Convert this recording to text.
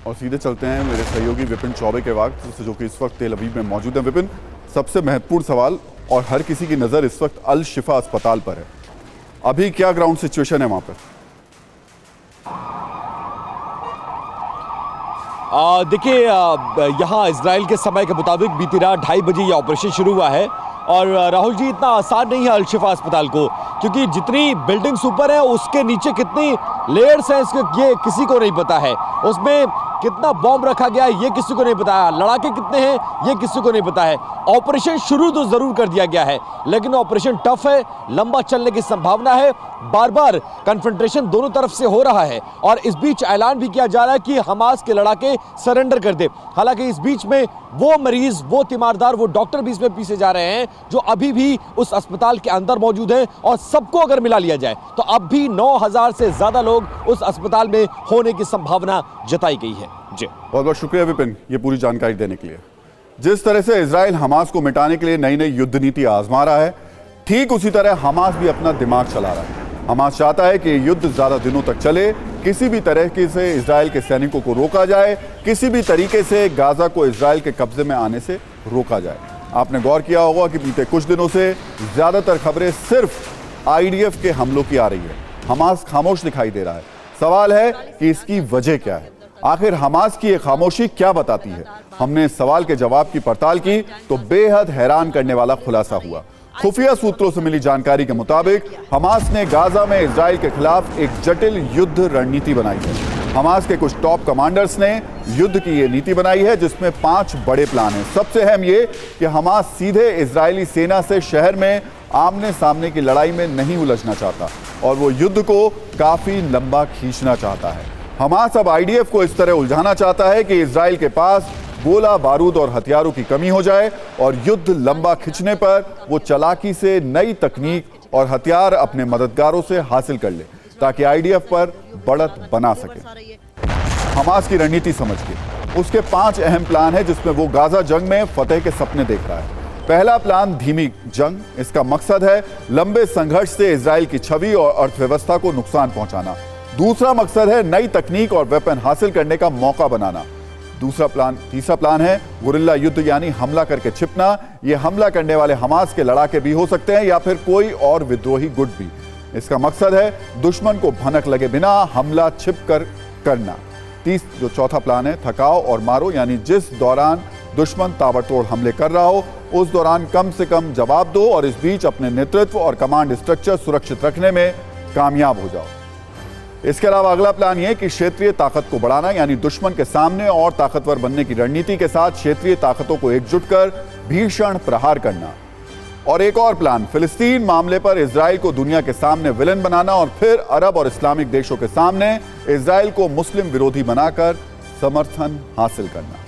और सीधे चलते हैं मेरे सहयोगी विपिन चौबे के वक्त, जो कि इस वक्त तेल अवीव में मौजूद हैं। विपिन, सबसे महत्वपूर्ण सवाल और हर किसी की नज़र इस वक्त अल शिफा अस्पताल पर है। अभी क्या ग्राउंड सिचुएशन है वहाँ पर? देखिए, यहाँ इजराइल के समय के मुताबिक बीती रात 2:30 बजे ये ऑपरेशन शुरू हुआ है। और राहुल जी, इतना आसान नहीं है अल शिफा अस्पताल को, क्योंकि जितनी बिल्डिंग्स ऊपर है उसके नीचे कितनी लेयर्स हैं इसके ये किसी को नहीं पता है। उसमें कितना बॉम्ब रखा गया है ये किसी को नहीं पता है, लड़ाके कितने हैं ये किसी को नहीं पता है। ऑपरेशन शुरू तो जरूर कर दिया गया है, लेकिन ऑपरेशन टफ है, लंबा चलने की संभावना है, बार बार कन्फ्रंटेशन दोनों तरफ से हो रहा है। और इस बीच ऐलान भी किया जा रहा है कि हमास के लड़ाके सरेंडर कर दे। हालांकि इस बीच में वो मरीज, वो तीमारदार, वो डॉक्टर भी इसमें पीछे जा रहे हैं जो अभी भी उस अस्पताल के अंदर मौजूद हैं। और सबको अगर मिला लिया जाए तो अब भी 9,000 से ज्यादा लोग उस अस्पताल में होने की संभावना जताई गई है। जी, बहुत बहुत शुक्रिया विपिन, ये पूरी जानकारी देने के लिए। जिस तरह से इजराइल हमास को मिटाने के लिए नई नई युद्ध नीति आजमा रहा है, ठीक उसी तरह हमास भी अपना दिमाग चला रहा है। हमास चाहता है कि युद्ध ज्यादा दिनों तक चले, किसी भी तरीके से इजराइल के सैनिकों को रोका जाए, किसी भी तरीके से गाजा को इजराइल के कब्जे में आने से रोका जाए। आपने गौर किया होगा कि बीते कुछ दिनों से ज्यादातर खबरें सिर्फ आईडीएफ के हमलों की आ रही है। हमास खामोश दिखाई दे रहा है। सवाल है कि इसकी वजह क्या है? आखिर हमास की ये खामोशी क्या बताती है? हमने इस सवाल के जवाब की पड़ताल की तो बेहद हैरान करने वाला खुलासा हुआ। खुफिया सूत्रों से मिली जानकारी के मुताबिक हमास ने गाजा में इजराइल के खिलाफ एक जटिल युद्ध रणनीति बनाई है। हमास के कुछ टॉप कमांडर्स ने युद्ध की ये नीति बनाई है, जिसमें 5 बड़े प्लान हैं। सबसे अहम ये कि हमास सीधे इजरायली सेना से शहर में आमने सामने की लड़ाई में नहीं उलझना चाहता और वो युद्ध को काफी लंबा खींचना चाहता है। हमास अब आईडीएफ को इस तरह उलझाना चाहता है कि इजराइल के पास गोला बारूद और हथियारों की कमी हो जाए और युद्ध लंबा खिंचने पर वो चालाकी से नई तकनीक और हथियार अपने मददगारों से हासिल कर ले, ताकि आईडीएफ पर बढ़त बना सके। हमास की रणनीति समझ के उसके 5 अहम प्लान है, जिसमें वो गाजा जंग में फतेह के सपने देख रहा है। पहला प्लान धीमी जंग। इसका मकसद है लंबे संघर्ष से इजराइल की छवि और अर्थव्यवस्था को नुकसान पहुंचाना। दूसरा मकसद है नई तकनीक और वेपन हासिल करने का मौका बनाना। तीसरा प्लान है गुरिल्ला युद्ध, यानी हमला करके छिपना। यह हमला करने वाले हमास के लड़ाके भी हो सकते हैं या फिर कोई और विद्रोही गुट भी। इसका मकसद है दुश्मन को भनक लगे बिना हमला छिप कर करना। जो चौथा प्लान है थकाओ और मारो, यानी जिस दौरान दुश्मन ताबड़तोड़ हमले कर रहा हो उस दौरान कम से कम जवाब दो और इस बीच अपने नेतृत्व और कमांड स्ट्रक्चर सुरक्षित रखने में कामयाब हो जाओ। इसके अलावा अगला प्लान यह कि क्षेत्रीय ताकत को बढ़ाना, यानी दुश्मन के सामने और ताकतवर बनने की रणनीति के साथ क्षेत्रीय ताकतों को एकजुट कर भीषण प्रहार करना। और एक और प्लान फिलिस्तीन मामले पर इजराइल को दुनिया के सामने विलन बनाना और फिर अरब और इस्लामिक देशों के सामने इजराइल को मुस्लिम विरोधी बनाकर समर्थन हासिल करना।